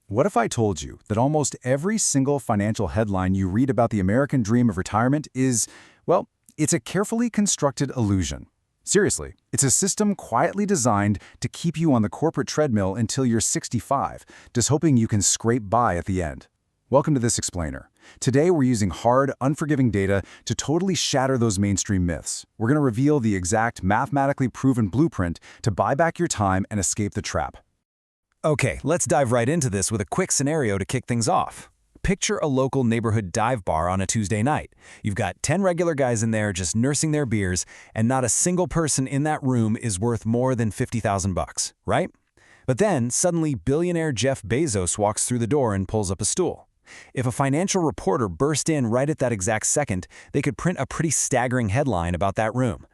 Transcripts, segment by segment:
What if I told you that almost every single financial headline you read about the American dream of retirement is, well, it's a carefully constructed illusion? Seriously, it's a system quietly designed to keep you on the corporate treadmill until you're 65, just hoping you can scrape by at the end. Welcome to This Explainer. Today we're using hard, unforgiving data to totally shatter those mainstream myths. We're going to reveal the exact mathematically proven blueprint to buy back your time and escape the trap. Okay, let's dive right into this with a quick scenario to kick things off. Picture a local neighborhood dive bar on a Tuesday night. You've got 10 regular guys in there just nursing their beers, and not a single person in that room is worth more than 50,000 bucks, right? But then, suddenly, billionaire Jeff Bezos walks through the door and pulls up a stool. If a financial reporter burst in right at that exact second, they could print a pretty staggering headline about that room.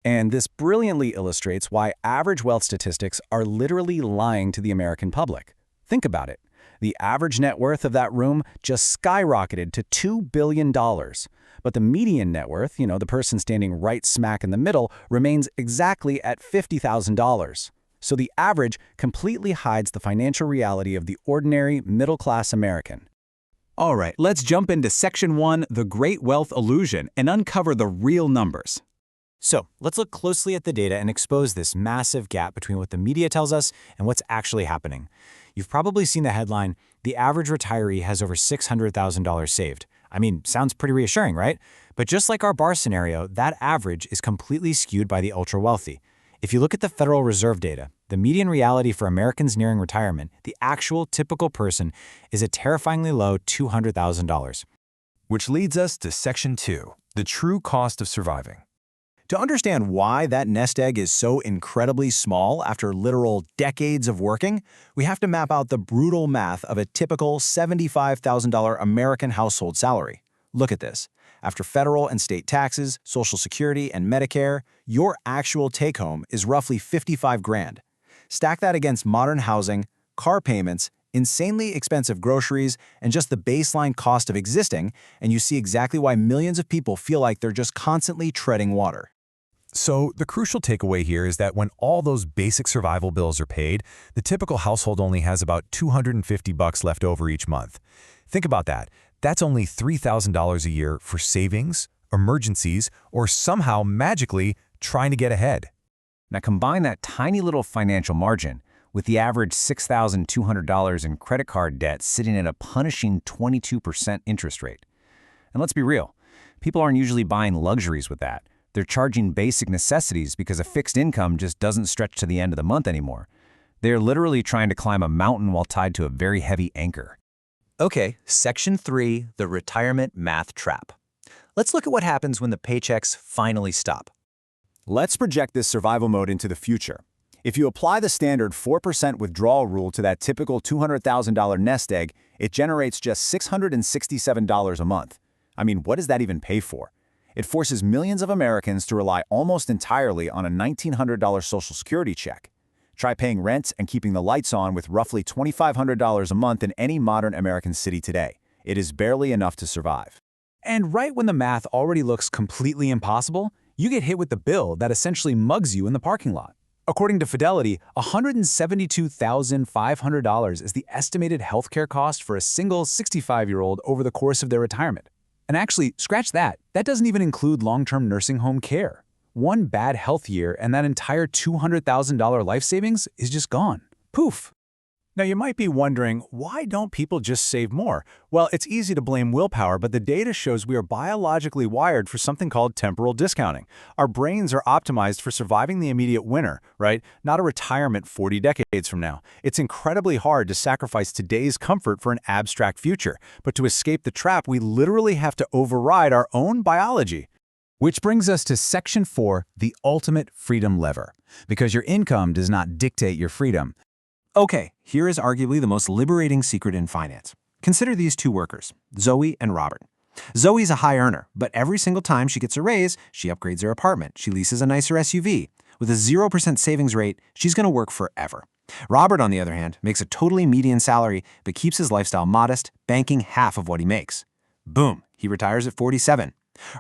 And this brilliantly illustrates why average wealth statistics are literally lying to the American public. Think about it. The average net worth of that room just skyrocketed to $2 billion. But the median net worth, the person standing right smack in the middle, remains exactly at $50,000. So the average completely hides the financial reality of the ordinary middle-class American. All right, let's jump into Section 1, the Great Wealth Illusion, and uncover the real numbers. So, let's look closely at the data and expose this massive gap between what the media tells us and what's actually happening. You've probably seen the headline, "The average retiree has over $600,000 saved." I mean, sounds pretty reassuring, right? But just like our bar scenario, that average is completely skewed by the ultra-wealthy. If you look at the Federal Reserve data, the median reality for Americans nearing retirement, the actual typical person, is a terrifyingly low $200,000. Which leads us to Section 2, the true cost of surviving. To understand why that nest egg is so incredibly small after literal decades of working, we have to map out the brutal math of a typical $75,000 American household salary. Look at this. After federal and state taxes, Social Security, and Medicare, your actual take-home is roughly 55 grand. Stack that against modern housing, car payments, insanely expensive groceries, and just the baseline cost of existing, and you see exactly why millions of people feel like they're just constantly treading water. So the crucial takeaway here is that when all those basic survival bills are paid, the typical household only has about $250 left over each month. Think about that. That's only $3,000 a year for savings, emergencies, or somehow magically trying to get ahead. Now combine that tiny little financial margin with the average $6,200 in credit card debt sitting at a punishing 22% interest rate. And let's be real, people aren't usually buying luxuries with that. They're charging basic necessities because a fixed income just doesn't stretch to the end of the month anymore. They're literally trying to climb a mountain while tied to a very heavy anchor. Okay, Section 3, the retirement math trap. Let's look at what happens when the paychecks finally stop. Let's project this survival mode into the future. If you apply the standard 4% withdrawal rule to that typical $200,000 nest egg, it generates just $667 a month. I mean, what does that even pay for? It forces millions of Americans to rely almost entirely on a $1,900 Social Security check. Try paying rent and keeping the lights on with roughly $2,500 a month in any modern American city today. It is barely enough to survive. And right when the math already looks completely impossible, you get hit with the bill that essentially mugs you in the parking lot. According to Fidelity, $172,500 is the estimated healthcare cost for a single 65-year-old over the course of their retirement. And actually, scratch that. That doesn't even include long-term nursing home care. One bad health year and that entire $200,000 life savings is just gone. Poof. Now you might be wondering, why don't people just save more? Well, it's easy to blame willpower, but the data shows we are biologically wired for something called temporal discounting. Our brains are optimized for surviving the immediate winter, right? Not a retirement 40 decades from now. It's incredibly hard to sacrifice today's comfort for an abstract future, but to escape the trap, we literally have to override our own biology. Which brings us to Section 4, the ultimate freedom lever. Because your income does not dictate your freedom. Okay, here is arguably the most liberating secret in finance. Consider these two workers, Zoe and Robert. Zoe's a high earner, but every single time she gets a raise, she upgrades her apartment, she leases a nicer SUV. With a 0% savings rate, she's going to work forever. Robert, on the other hand, makes a totally median salary, but keeps his lifestyle modest, banking half of what he makes. Boom, he retires at 47.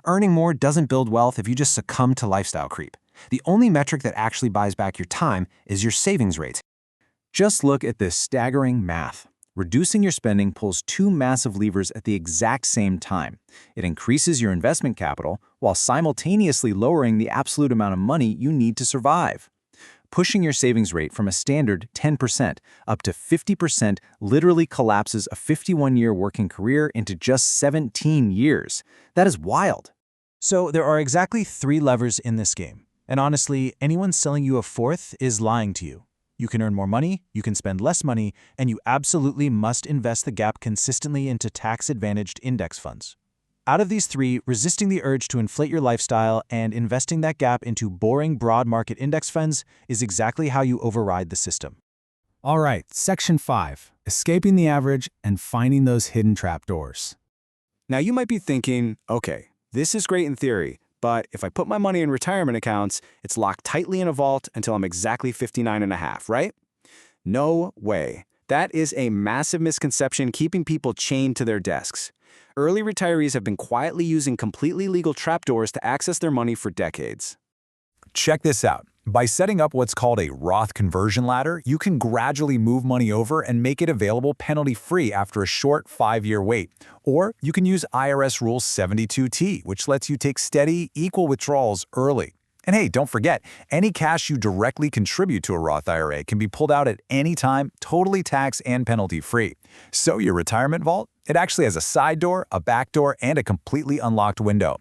Earning more doesn't build wealth if you just succumb to lifestyle creep. The only metric that actually buys back your time is your savings rate. Just look at this staggering math. Reducing your spending pulls two massive levers at the exact same time. It increases your investment capital while simultaneously lowering the absolute amount of money you need to survive. Pushing your savings rate from a standard 10% up to 50% literally collapses a 51-year working career into just 17 years. That is wild. So there are exactly 3 levers in this game. And honestly, anyone selling you a fourth is lying to you. You can earn more money, you can spend less money, and you absolutely must invest the gap consistently into tax-advantaged index funds. Out of these 3, resisting the urge to inflate your lifestyle and investing that gap into boring broad market index funds is exactly how you override the system. All right, Section 5, escaping the average and finding those hidden trapdoors. Now you might be thinking, okay, this is great in theory, but if I put my money in retirement accounts, it's locked tightly in a vault until I'm exactly 59 and a half, right? No way. That is a massive misconception keeping people chained to their desks. Early retirees have been quietly using completely legal trapdoors to access their money for decades. Check this out. By setting up what's called a Roth conversion ladder, you can gradually move money over and make it available penalty-free after a short 5-year wait. Or you can use IRS Rule 72T, which lets you take steady, equal withdrawals early. And hey, don't forget, any cash you directly contribute to a Roth IRA can be pulled out at any time, totally tax and penalty-free. So your retirement vault, it actually has a side door, a back door, and a completely unlocked window.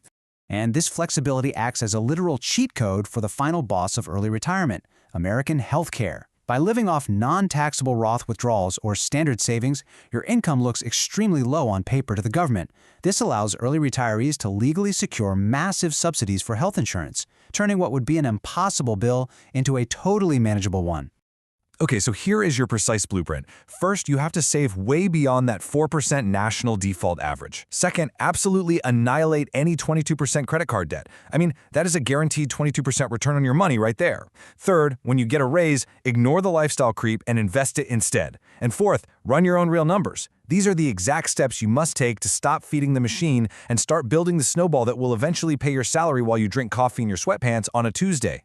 And this flexibility acts as a literal cheat code for the final boss of early retirement, American healthcare. By living off non-taxable Roth withdrawals or standard savings, your income looks extremely low on paper to the government. This allows early retirees to legally secure massive subsidies for health insurance, turning what would be an impossible bill into a totally manageable one. Okay, so here is your precise blueprint. First, you have to save way beyond that 4% national default average. Second, absolutely annihilate any 22% credit card debt. I mean, that is a guaranteed 22% return on your money right there. Third, when you get a raise, ignore the lifestyle creep and invest it instead. And fourth, run your own real numbers. These are the exact steps you must take to stop feeding the machine and start building the snowball that will eventually pay your salary while you drink coffee in your sweatpants on a Tuesday.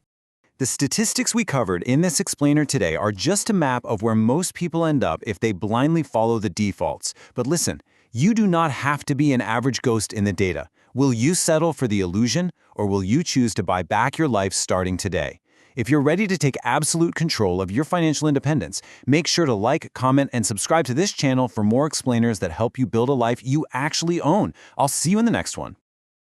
The statistics we covered in this explainer today are just a map of where most people end up if they blindly follow the defaults. But listen, you do not have to be an average ghost in the data. Will you settle for the illusion, or will you choose to buy back your life starting today? If you're ready to take absolute control of your financial independence, make sure to like, comment, and subscribe to this channel for more explainers that help you build a life you actually own. I'll see you in the next one.